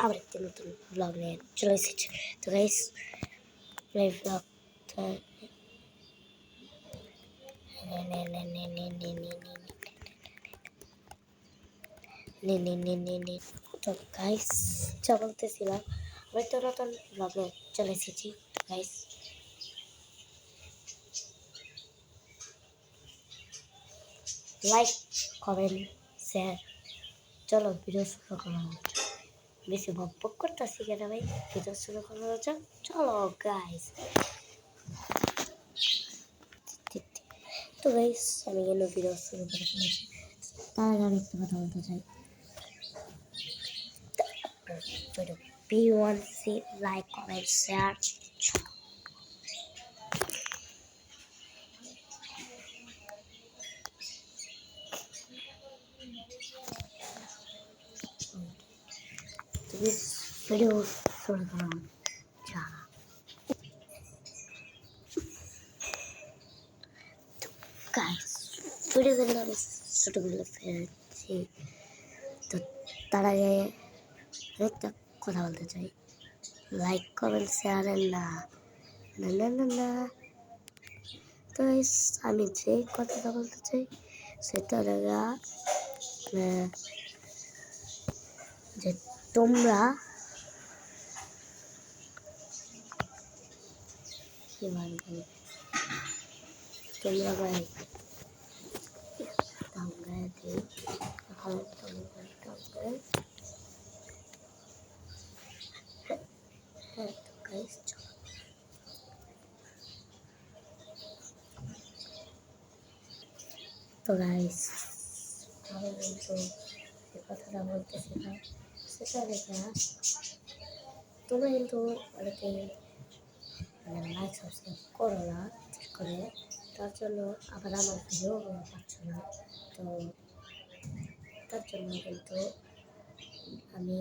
আবার একটি নতুন ব্লগ নিয়ে চলে এসেছি। তো গাইস এই ব্লগটা তো গাইস যা বলতেছিলাম, আমি তো নতুন ব্লগে চলে এসেছি। তো গাইস লাইক কমেন্ট শেয়ার, চলো ভিডিও শুরু করা হোক। বেশি বকবক করতেছি কেন ভাই, ভিডিও শুরু করা যাক। চলো গাইস। তো গাইস আমি কেন ভিডিও শুরু করে ফেলেছি, তার আগে আমি একটা কথা বলতে চাই। Video P1C like comment share. Video শুরু করা যাক। গাইস ভিডিও কিন্তু আমি ছোটোগুলো ফেলেছি। তো তার আগে একটা কথা বলতে চাই, লাইক কমেন্ট শেয়ার না না না না না। তো আমি যে কথাটা বলতে চাই সেটা দেখা যে তোমরা কি বলবে, তোমরা ভাই তোমরা এখন হ্যাঁ। তো গাইস তো গাইস আমি কিন্তু যে কথাটা বলতেছিলাম সেটা দেখা তোমরা কিন্তু অনেকে লাইক সাবস্ক্রাইব করো না ঠিক করে, তার জন্য আবার আমার ভিডিও পাচ্ছ না। তো তার জন্য কিন্তু আমি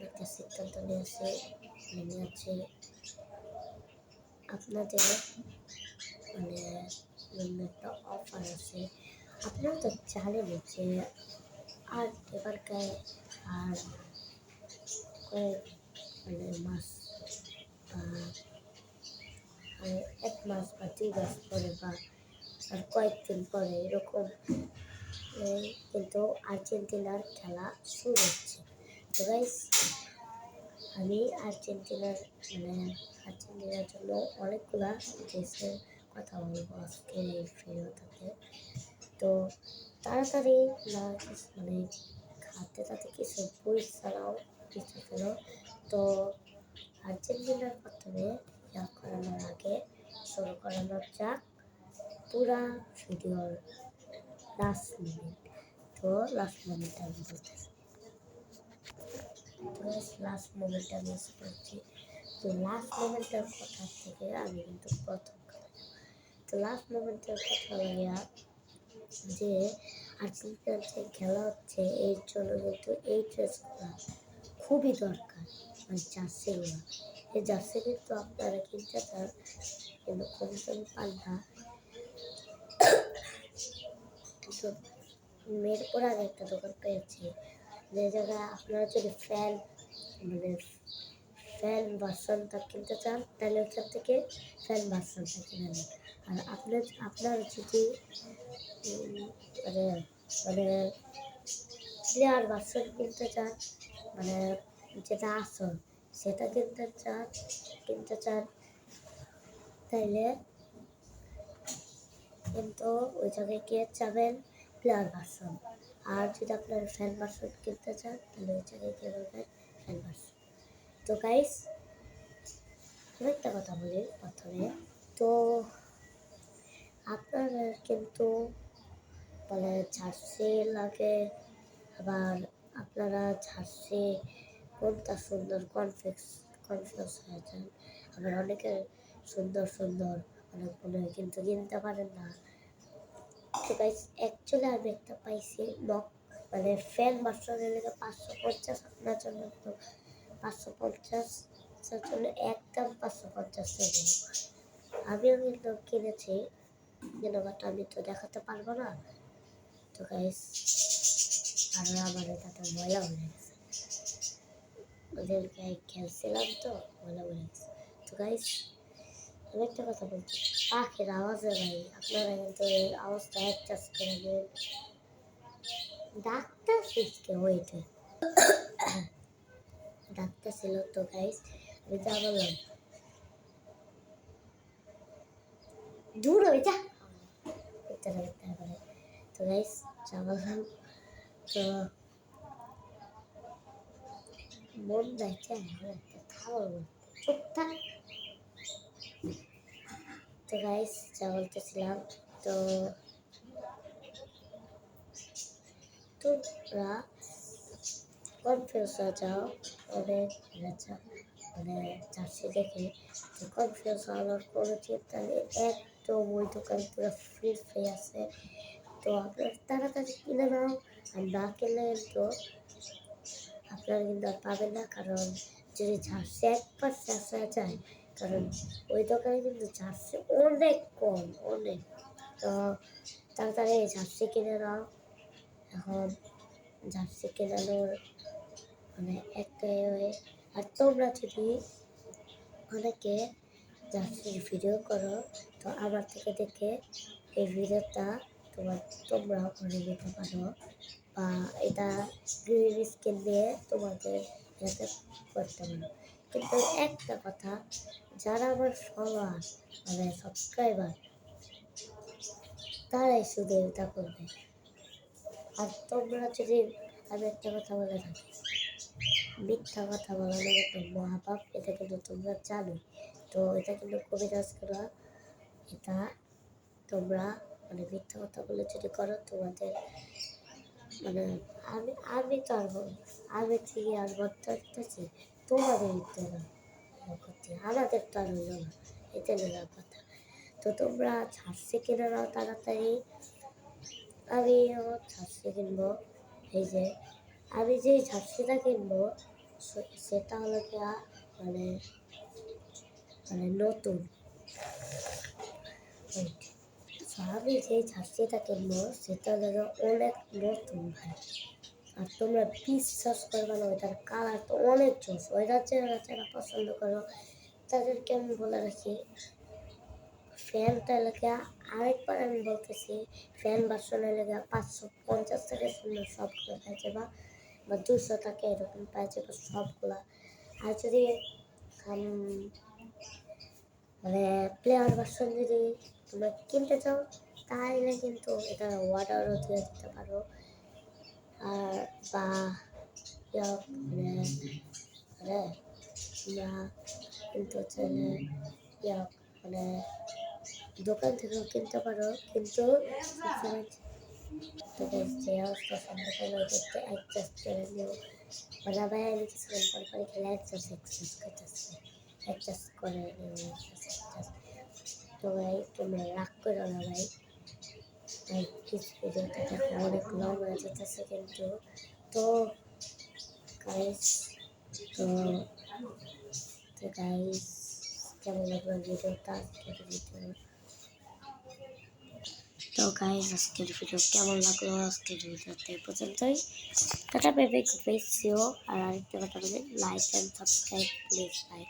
একটা সিদ্ধান্ত নিয়েছি, আপনাদের মানে একটা অফার আছে। আপনারা তো জানেন যে আর এবারকার আর কয়েক মাস বা এক মাস বা 2 মাস পরে বা আর কয়েকদিন পরে এরকম কিন্তু আর্জেন্টিনার খেলা শুরু হচ্ছে। তো গাইস আমি আর্জেন্টিনার জন্য অনেকগুলা দেশের কথা বলবো আজকে এই ভিডিওটাতে। তো তাড়াতাড়ি না হাতে তাতে কিছু বই ছাড়াও কিছু ছিল। তো আর্জেন্টিনার প্রথমে ইয়া করানোর আগে শুরু করানো যাক পুরা ভিডিওর লাস্ট মিনিট। তো লাস্ট মিনিটটা আমি বলতেছি, লাস্ট মোমেন্টটা মিস করছি। তো লাস্ট মোমেন্টের কথা থেকে আমি কিন্তু প্রথম তো লাস্ট মোমেন্টের কথা বলিয়া যে আর্জেন্টিনার যে খেলা হচ্ছে এর জন্য কিন্তু এই ড্রেসগুলো খুবই দরকার, মানে জার্সিগুলো। এই জার্সি কিন্তু আপনারা কিনতে চান কিন্তু কমিশন পান না। কিন্তু মেয়ের আগে একটা দোকান পেয়েছি যে জায়গায় আপনারা যদি ফ্যান ভার্সনটা কিনতে চান তাহলে ওখান থেকে ফ্যান ভার্সনটা কিনে নেন। আর আপনার যদি মানে মানে প্লেয়ার ভার্সন কিনতে চান, মানে যেটা আসল সেটা কিনতে চান তাইলে কিন্তু ওই জায়গায় গিয়ে যাবেন প্লেয়ার ভার্সন। আর যদি আপনার ফ্যান ভার্সন কিনতে চান তাহলে ওই জায়গায় গিয়ে বলবেন ফ্যান ভার্সন। তো গাইস একটা কথা বলি প্রথমে, তো আপনারা কিন্তু বলে জার্সি লাগে, আবার আপনারা জার্সি কোনটা সুন্দর কনফিউজ হয়ে যান। আবার অনেকে সুন্দর অনেকগুলো কিন্তু কিনতে পারেন না। তো গাইস অ্যাকচুয়ালি আমি একটা পাইছি ফ্যান ভার্সনের লেগে 550 আপনার জন্য, তো 550 জন্য একদম 550 টাকা। আমিও কিন্তু কিনেছি কিন্তু বাট আমি তো দেখাতে পারবো না। তো গাইস আর আমার এটাতে ময়লা হয়ে গেছে। ওদের গায়ে খেলছিলাম তো মনে পড়ে গেছে। তো গাইস আমি একটা কথা বলছি, পাখির আওয়াজে ভাই আপনারা কিন্তু এই আওয়াজটা অ্যাডজাস্ট করে নেবেন। ডাক্তার ফিসকে ওইটা ডাক্তার ছিল তো গাইস, আমি যা বললাম দূর হয়ে যা তারপরে। তো গাইস যা বললাম, তো মন যাইছে একটা খাবার বলতে চুপ থাক। তো গাইস যা বলতেছিলাম, তো তোমরা কনফিউজ হয়ে যাও অনেক মানে জার্সি দেখে। তো কনফিউজ হওয়ার কোনো চিন্তা নেই, একদম ওই দোকান পুরো ফ্রি ফ্রি আছে। তো আপনার তাড়াতাড়ি কিনে নাও, আর না কিনলে তো আপনারা কিন্তু আর পাবেন না, কারণ যদি জার্সি একবার শেষ হয়ে যায়, কারণ ওই দোকানে কিন্তু জার্সি অনেক কম অনেক। তো তাড়াতাড়ি জার্সি কিনে নাও এখন। জার্সি কেনানোর মানে একটাই ওয়ে। আর তোমরা যদি অনেকে জার্সির ভিডিও করো, তো আমার থেকে দেখে এই ভিডিওটা তোমরাও করে নিতে পারো, বা এটা গ্রিন স্কিন দিয়ে তোমাদের যাতে করতে পারো। কিন্তু একটা কথা, যারা আমার ফলোয়ার মানে সাবস্ক্রাইবার তারাই শুধু এটা করবে। আর তোমরা যদি, আমি একটা কথা বলে থাকি, মিথ্যা কথা বলানো কিন্তু মহাপাপ, এটা কিন্তু তোমরা জানো। তো এটা কিন্তু কবিরাজ করা, এটা তোমরা মানে মিথ্যা কথা বলে যদি করো তোমাদের মানে আমি তো আর আমি থেকে আর বলতে পারতেছি, তোমাদের করতে আমাদের তো আর হইল না, এটা নেওয়ার কথা। তো তোমরা ছাড়ছে কিনে নাও তাড়াতাড়ি। আমিও ছাড়ছে কিনবো। এই যে আমি যে ছাড়ছিটা কিনবো সেটা হলো গিয়া মানে মানে নতুন। আমি যে ছাড়ছিটা কিনবো সেটা হলো অনেক নতুন ভাই। আর তোমরা বিশ্বাস করবে না, ওইটার কালার তো অনেক চোখ। ওইটা যারা পছন্দ করো তাদেরকে আমি বলে রাখি, ফ্যানটা লেগে আরেকবার আমি বলতেছি, ফ্যান ভার্সনের লেগে 550 থেকে সবগুলো পাই যাবা, বা 200 টাকা এরকম পাই যাবা সবগুলা। আর যদি মানে প্লেয়ার ভার্সন যদি তোমরা কিনতে চাও তাহলে কিন্তু এটা অর্ডারও দিয়ে দিতে পারো। আর বা মানে মানে তোমরা কিন্তু চাইলে মানে দোকান থেকেও কিনতে পারো, কিন্তু তোদের যে অবস্থা সম্পর্কে দেখতে অ্যাডজাস্ট করে নিও। মানে ভাই আমি কিছুদিন পর পরে খেলে অ্যাডজাস্ট করতেছে, অ্যাডজাস্ট করে নিও। তো ভাই তোমরা রাগ করো না ভাই, প্লিজ ভিডিওটা দেখো, অনেক লং হয়ে যেতেছে কিন্তু। তো গাইস তো তো গাইস কেমন লাগলো ভিডিওটা আজকের ভিডিও? তো গাইস আজকের ভিডিও কেমন লাগলো? আজকের ভিডিওতে পর্যন্তই। Tata baby good. আর আরেকটা কথা বলি, লাইক অ্যান্ড সাবস্ক্রাইব প্লিজ ভাই,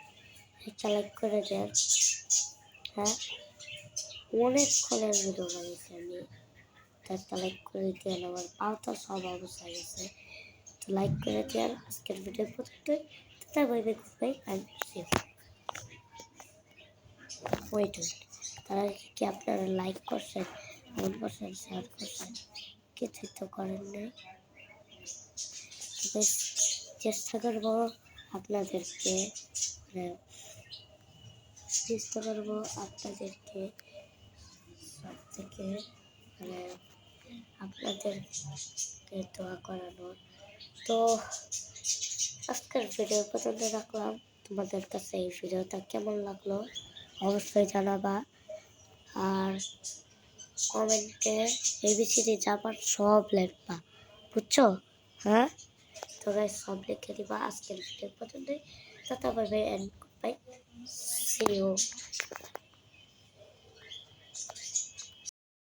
একটা লাইক করে দেন। হ্যাঁ অনেকক্ষণের ভিডিও বানিয়েছি আমি, একটা লাইক করে দেন, আমার পাও তো সব অবস্থা গেছে। তো লাইক করে দেন আজকের ভিডিও পর্যন্তই। Tata baby good and see you. Wait তারা কি আপনারা লাইক করছেন, কমেন্ট করছেন, শেয়ার করছেন? কিছুই তো করেন নাই। তবে চেষ্টা করবো আপনাদেরকে মানে চেষ্টা করবো আপনাদেরকে সব থেকে মানে আপনাদেরকে দোয়া করানোর। তো আজকের ভিডিও পর্যন্ত রাখলাম। তোমাদের কাছে এই ভিডিওটা কেমন লাগলো অবশ্যই জানাবা, আর কমেন্টে এবিসিডি যাবার সব লিখবা, বুঝছো? হ্যাঁ তো গাইস সব লিখে দিবা। আজকের ভিডিও পর্যন্তই। Tata bye bye and goodbye, see you.